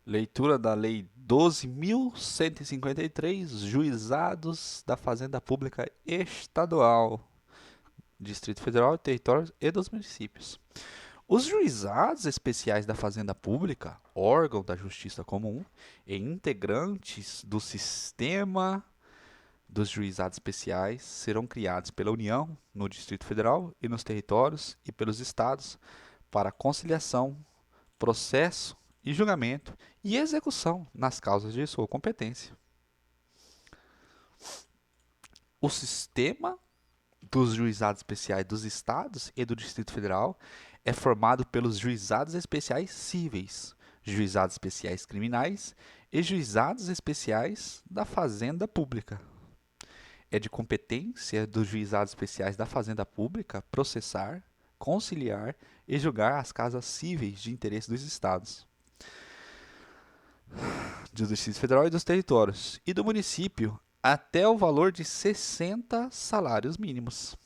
Leitura da Lei 12.153, Juizados da Fazenda Pública Estadual, Distrito Federal, Territórios e dos Municípios. Os juizados especiais da Fazenda Pública, órgão da Justiça Comum e integrantes do sistema dos juizados especiais serão criados pela União, no Distrito Federal e nos territórios e pelos estados para conciliação, processo e julgamento e execução nas causas de sua competência. O sistema dos juizados especiais dos estados e do Distrito Federal é formado pelos juizados especiais cíveis, juizados especiais criminais e juizados especiais da Fazenda Pública. É de competência dos juizados especiais da Fazenda Pública processar, conciliar e julgar as causas cíveis de interesse dos estados, do Distrito Federal e dos territórios, e do município até o valor de 60 salários mínimos.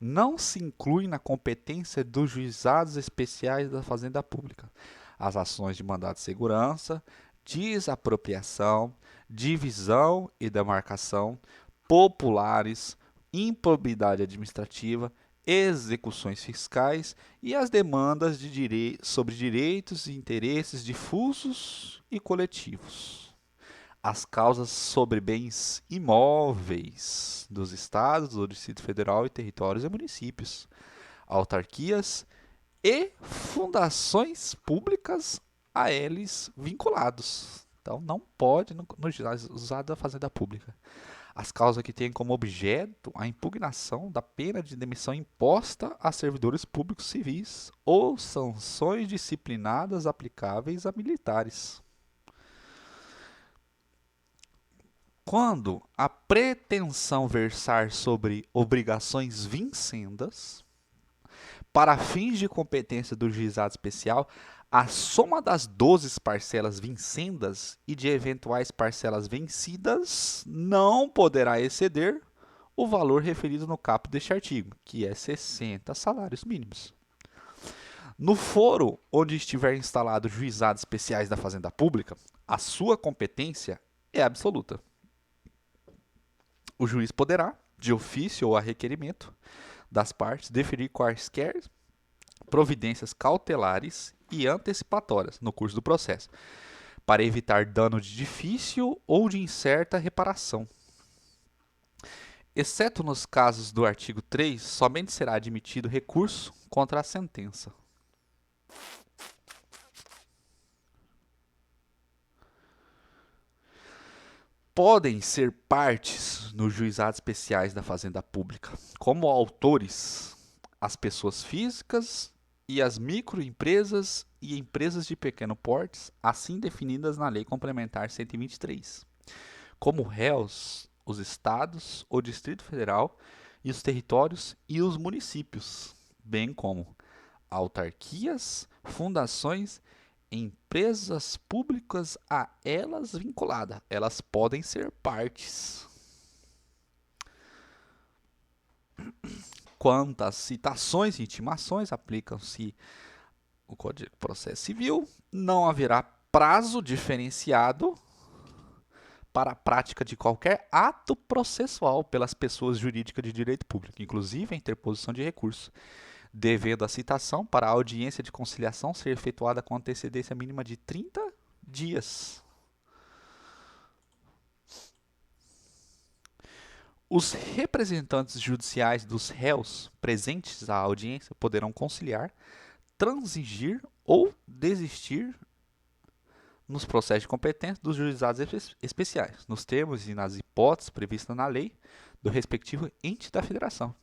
Não se inclui na competência dos juizados especiais da Fazenda Pública as ações de mandado de segurança, desapropriação, divisão e demarcação, populares, improbidade administrativa, execuções fiscais e as demandas sobre direitos e interesses difusos e coletivos. As causas sobre bens imóveis dos estados, do Distrito Federal e territórios e municípios, autarquias e fundações públicas a eles vinculados. Então não pode no usar da fazenda pública. As causas que têm como objeto a impugnação da pena de demissão imposta a servidores públicos civis ou sanções disciplinadas aplicáveis a militares. Quando a pretensão versar sobre obrigações vincendas, para fins de competência do juizado especial, a soma das 12 parcelas vincendas e de eventuais parcelas vencidas não poderá exceder o valor referido no caput deste artigo, que é 60 salários mínimos. No foro onde estiver instalado juizados especiais da Fazenda Pública, a sua competência é absoluta. O juiz poderá, de ofício ou a requerimento das partes, deferir quaisquer providências cautelares e antecipatórias no curso do processo, para evitar dano de difícil ou de incerta reparação. Exceto nos casos do artigo 3, somente será admitido recurso contra a sentença. Podem ser partes nos juizados especiais da Fazenda Pública, como autores, as pessoas físicas e as microempresas e empresas de pequeno porte, assim definidas na Lei Complementar 123. Como réus, os estados, o Distrito Federal e os territórios e os municípios, bem como autarquias, fundações, empresas públicas a elas vinculadas. Elas podem ser partes. Quanto às citações e intimações, aplicam-se o Código de Processo Civil. Não haverá prazo diferenciado para a prática de qualquer ato processual pelas pessoas jurídicas de direito público, inclusive a interposição de recurso, devendo a citação para a audiência de conciliação ser efetuada com antecedência mínima de 30 dias. Os representantes judiciais dos réus presentes à audiência poderão conciliar, transigir ou desistir nos processos de competência dos juizados especiais, nos termos e nas hipóteses previstas na lei do respectivo ente da federação.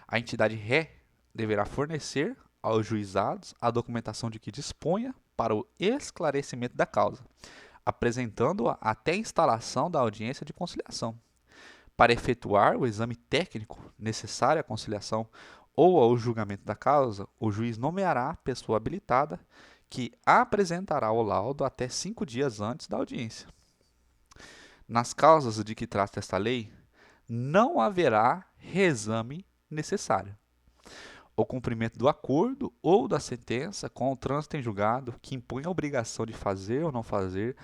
A entidade ré deverá fornecer aos juizados a documentação de que disponha para o esclarecimento da causa, apresentando-a até a instalação da audiência de conciliação. Para efetuar o exame técnico necessário à conciliação ou ao julgamento da causa, o juiz nomeará a pessoa habilitada que apresentará o laudo até 5 dias antes da audiência. Nas causas de que trata esta lei, não haverá reexame necessário. o cumprimento do acordo ou da sentença com o trânsito em julgado que impõe a obrigação de fazer ou não fazer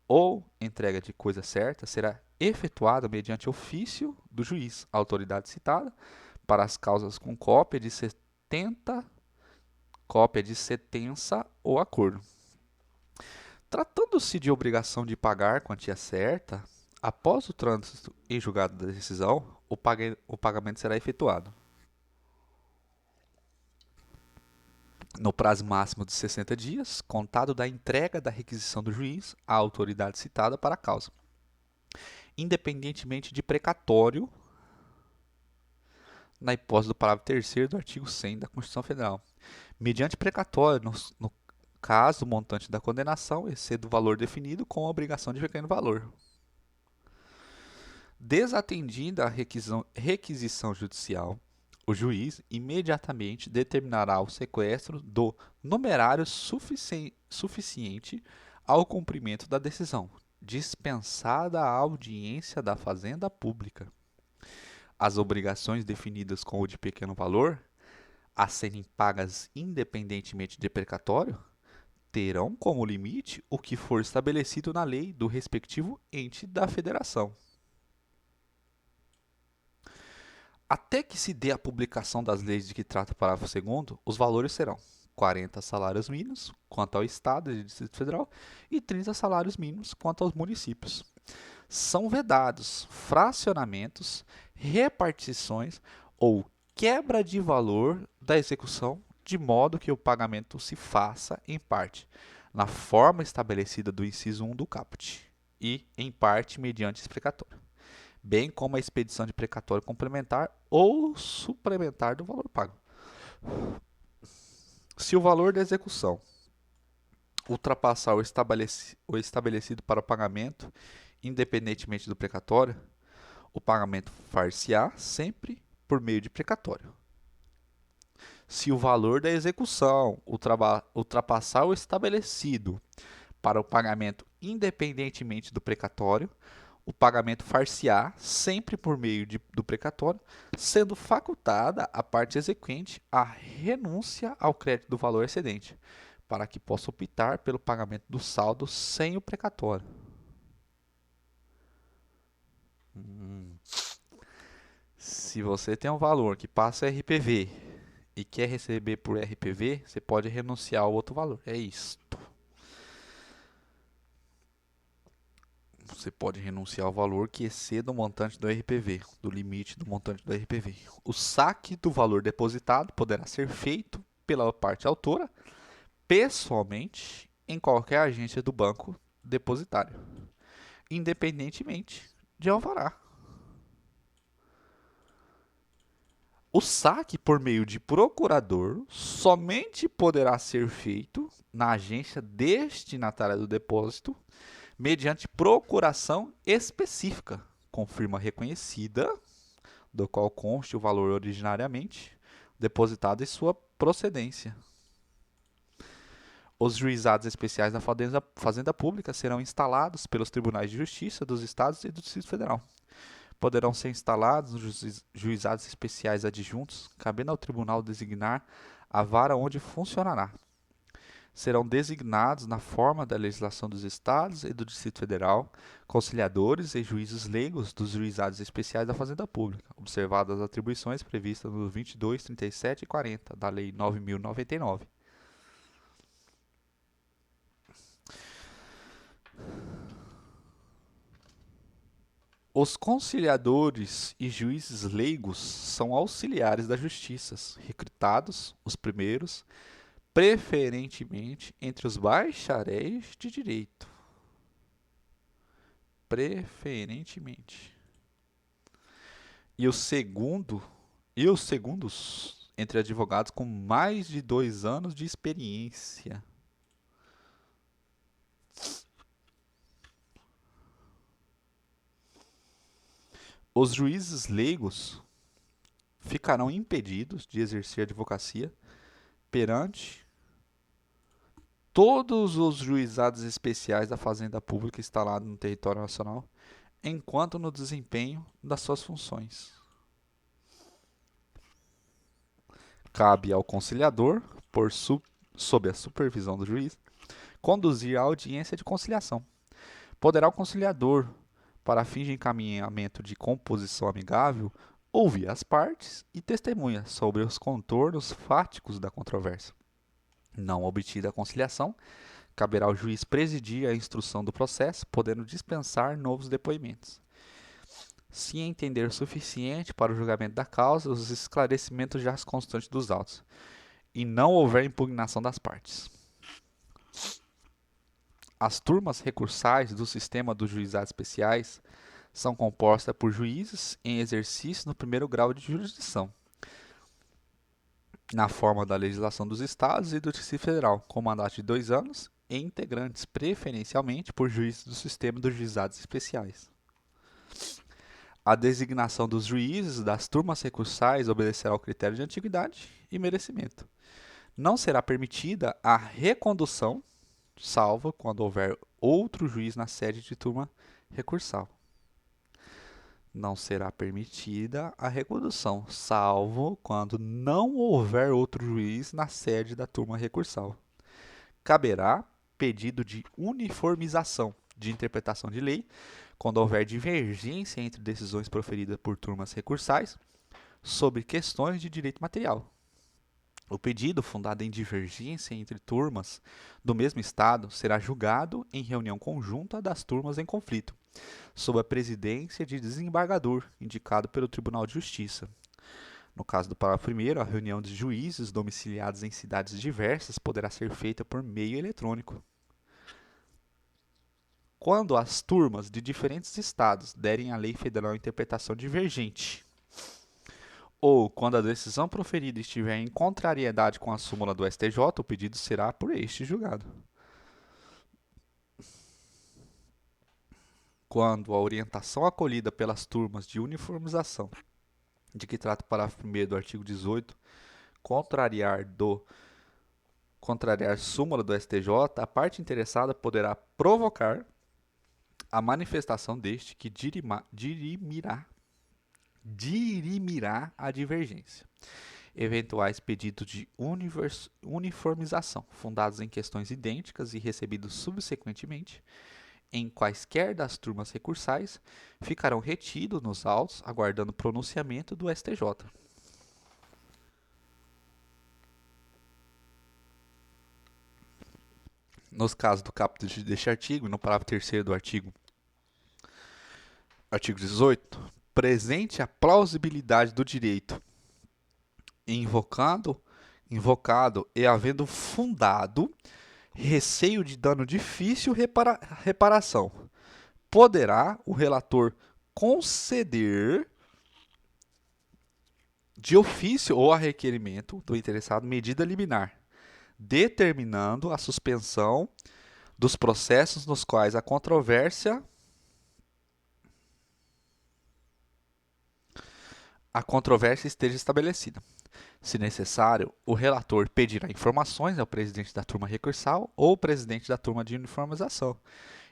ou entrega de coisa certa será efetuada mediante ofício do juiz, a autoridade citada, para as causas com cópia de sentença ou acordo. Tratando-se de obrigação de pagar quantia certa, após o trânsito em julgado da decisão, o pagamento será efetuado no prazo máximo de 60 dias, contado da entrega da requisição do juiz à autoridade citada para a causa, independentemente de precatório, na hipótese do parágrafo 3º do artigo 100 da Constituição Federal. Mediante precatório, no caso, o montante da condenação excede o valor definido com a obrigação de requerer no valor. Desatendida a requisição judicial, o juiz imediatamente determinará o sequestro do numerário suficiente ao cumprimento da decisão, dispensada a audiência da Fazenda Pública. As obrigações definidas com o de pequeno valor, a serem pagas independentemente de precatório, terão como limite o que for estabelecido na lei do respectivo ente da federação. Até que se dê a publicação das leis de que trata o parágrafo 2º, os valores serão 40 salários mínimos quanto ao Estado e Distrito Federal e 30 salários mínimos quanto aos municípios. São vedados fracionamentos, repartições ou quebra de valor da execução, de modo que o pagamento se faça, em parte, na forma estabelecida do inciso 1 do caput e, em parte, mediante explicatório, bem como a expedição de precatório complementar ou suplementar do valor pago. Se o valor da execução ultrapassar o estabelecido para o pagamento, independentemente do precatório, o pagamento far-se-á sempre por meio de precatório. Se o valor da execução ultrapassar o estabelecido para o pagamento independentemente do precatório, o pagamento far-se-á sempre por meio do precatório, sendo facultada à parte exequente a renúncia ao crédito do valor excedente, para que possa optar pelo pagamento do saldo sem o precatório. Se você tem um valor que passa RPV e quer receber por RPV, você pode renunciar ao outro valor. É isto. Você pode renunciar ao valor que exceda o montante do RPV, do limite do montante do RPV. O saque do valor depositado poderá ser feito pela parte autora, pessoalmente, em qualquer agência do banco depositário, independentemente de alvará. O saque por meio de procurador somente poderá ser feito na agência destinatária do depósito mediante procuração específica, com firma reconhecida, do qual conste o valor originariamente depositado e sua procedência. Os juizados especiais da Fazenda Pública serão instalados pelos tribunais de justiça dos estados e do Distrito Federal. Poderão ser instalados nos juizados especiais adjuntos, cabendo ao tribunal designar a vara onde funcionará. Serão designados, na forma da legislação dos estados e do Distrito Federal, conciliadores e juízes leigos dos juizados especiais da Fazenda Pública, observadas as atribuições previstas nos 22, 37 e 40 da Lei 9.099. Os conciliadores e juízes leigos são auxiliares da justiça, recrutados, os primeiros, preferentemente entre os bacharéis de direito. Preferentemente. E os segundos entre advogados com mais de 2 anos de experiência. Os juízes leigos ficarão impedidos de exercer a advocacia perante todos os juizados especiais da Fazenda Pública instalados no território nacional, enquanto no desempenho das suas funções. Cabe ao conciliador, sob a supervisão do juiz, conduzir a audiência de conciliação. Poderá o conciliador, para fins de encaminhamento de composição amigável, ouvir as partes e testemunhas sobre os contornos fáticos da controvérsia. Não obtida a conciliação, caberá ao juiz presidir a instrução do processo, podendo dispensar novos depoimentos. Se entender suficiente para o julgamento da causa, os esclarecimentos já constantes dos autos, e não houver impugnação das partes. As turmas recursais do sistema dos juizados especiais são compostas por juízes em exercício no primeiro grau de jurisdição, na forma da legislação dos estados e do Distrito Federal, com mandato de 2 anos, e integrantes preferencialmente por juízes do sistema dos juizados especiais. A designação dos juízes das turmas recursais obedecerá ao critério de antiguidade e merecimento. Não será permitida a recondução, salvo quando houver outro juiz na sede de turma recursal. Não será permitida a recondução, salvo quando não houver outro juiz na sede da turma recursal. Caberá pedido de uniformização de interpretação de lei, quando houver divergência entre decisões proferidas por turmas recursais sobre questões de direito material. O pedido, fundado em divergência entre turmas do mesmo Estado, será julgado em reunião conjunta das turmas em conflito, sob a presidência de desembargador, indicado pelo Tribunal de Justiça. No caso do parágrafo 1º, a reunião de juízes domiciliados em cidades diversas poderá ser feita por meio eletrônico. Quando as turmas de diferentes estados derem à lei federal interpretação divergente, ou quando a decisão proferida estiver em contrariedade com a súmula do STJ, o pedido será por este julgado. Quando a orientação acolhida pelas turmas de uniformização, de que trata o parágrafo 1º do artigo 18, contrariar súmula do STJ, a parte interessada poderá provocar a manifestação deste que dirimirá a divergência. Eventuais pedidos de uniformização, fundados em questões idênticas e recebidos subsequentemente, em quaisquer das turmas recursais, ficarão retidos nos autos, aguardando pronunciamento do STJ. Nos casos do caput deste artigo, e no parágrafo 3º do artigo 18, presente a plausibilidade do direito, invocado e havendo fundado receio de dano difícil reparação, poderá o relator conceder de ofício ou a requerimento do interessado medida liminar, determinando a suspensão dos processos nos quais a controvérsia esteja estabelecida. Se necessário, o relator pedirá informações ao presidente da turma recursal ou ao presidente da turma de uniformização,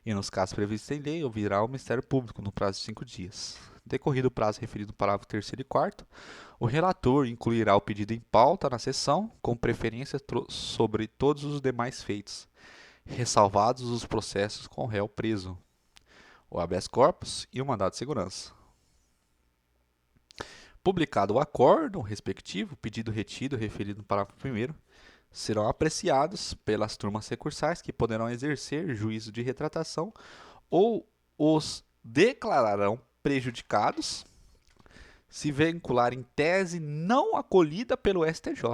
e nos casos previstos em lei, ouvirá o Ministério Público no prazo de 5 dias. Decorrido o prazo referido no parágrafo 3º e 4º, o relator incluirá o pedido em pauta na sessão, com preferência sobre todos os demais feitos, ressalvados os processos com o réu preso, o habeas corpus e o mandado de segurança. Publicado o acórdão respectivo, pedido retido referido no parágrafo 1º, serão apreciados pelas turmas recursais que poderão exercer juízo de retratação ou os declararão prejudicados se vincularem tese não acolhida pelo STJ.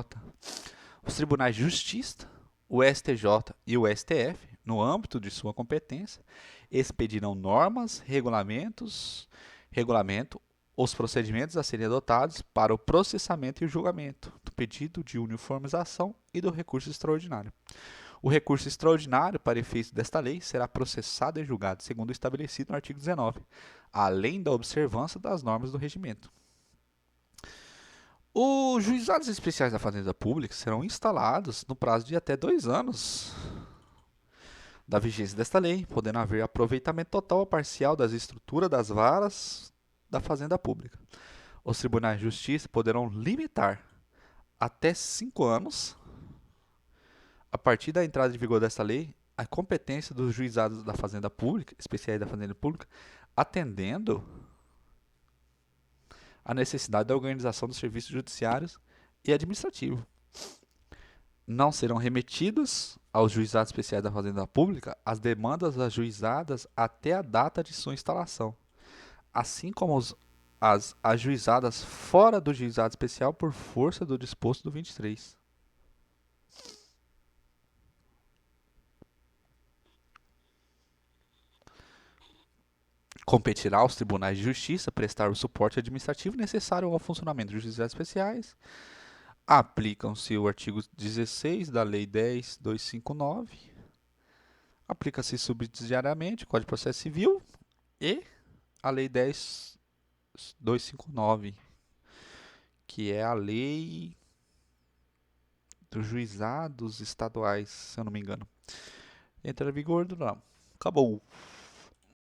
Os tribunais de justiça, o STJ e o STF, no âmbito de sua competência, expedirão normas, regulamento, os procedimentos a serem adotados para o processamento e o julgamento do pedido de uniformização e do recurso extraordinário. O recurso extraordinário, para efeito desta lei, será processado e julgado segundo o estabelecido no artigo 19, além da observância das normas do regimento. Os juizados especiais da Fazenda Pública serão instalados no prazo de até 2 anos da vigência desta lei, podendo haver aproveitamento total ou parcial das estruturas das varas da Fazenda Pública. Os tribunais de justiça poderão limitar até 5 anos, a partir da entrada em vigor desta lei, a competência dos juizados da Fazenda Pública, especiais da Fazenda Pública, atendendo a necessidade da organização dos serviços judiciários e administrativos. Não serão remetidos aos juizados especiais da Fazenda Pública as demandas ajuizadas até a data de sua instalação, assim como as ajuizadas fora do juizado especial por força do disposto do 23. Competirá aos tribunais de justiça prestar o suporte administrativo necessário ao funcionamento dos juizados especiais. Aplicam-se o artigo 16 da Lei 10.259. Aplica-se subsidiariamente o Código de Processo Civil e a Lei 10.259, que é a lei dos juizados estaduais, se eu não me engano. Entra em vigor, não. Acabou.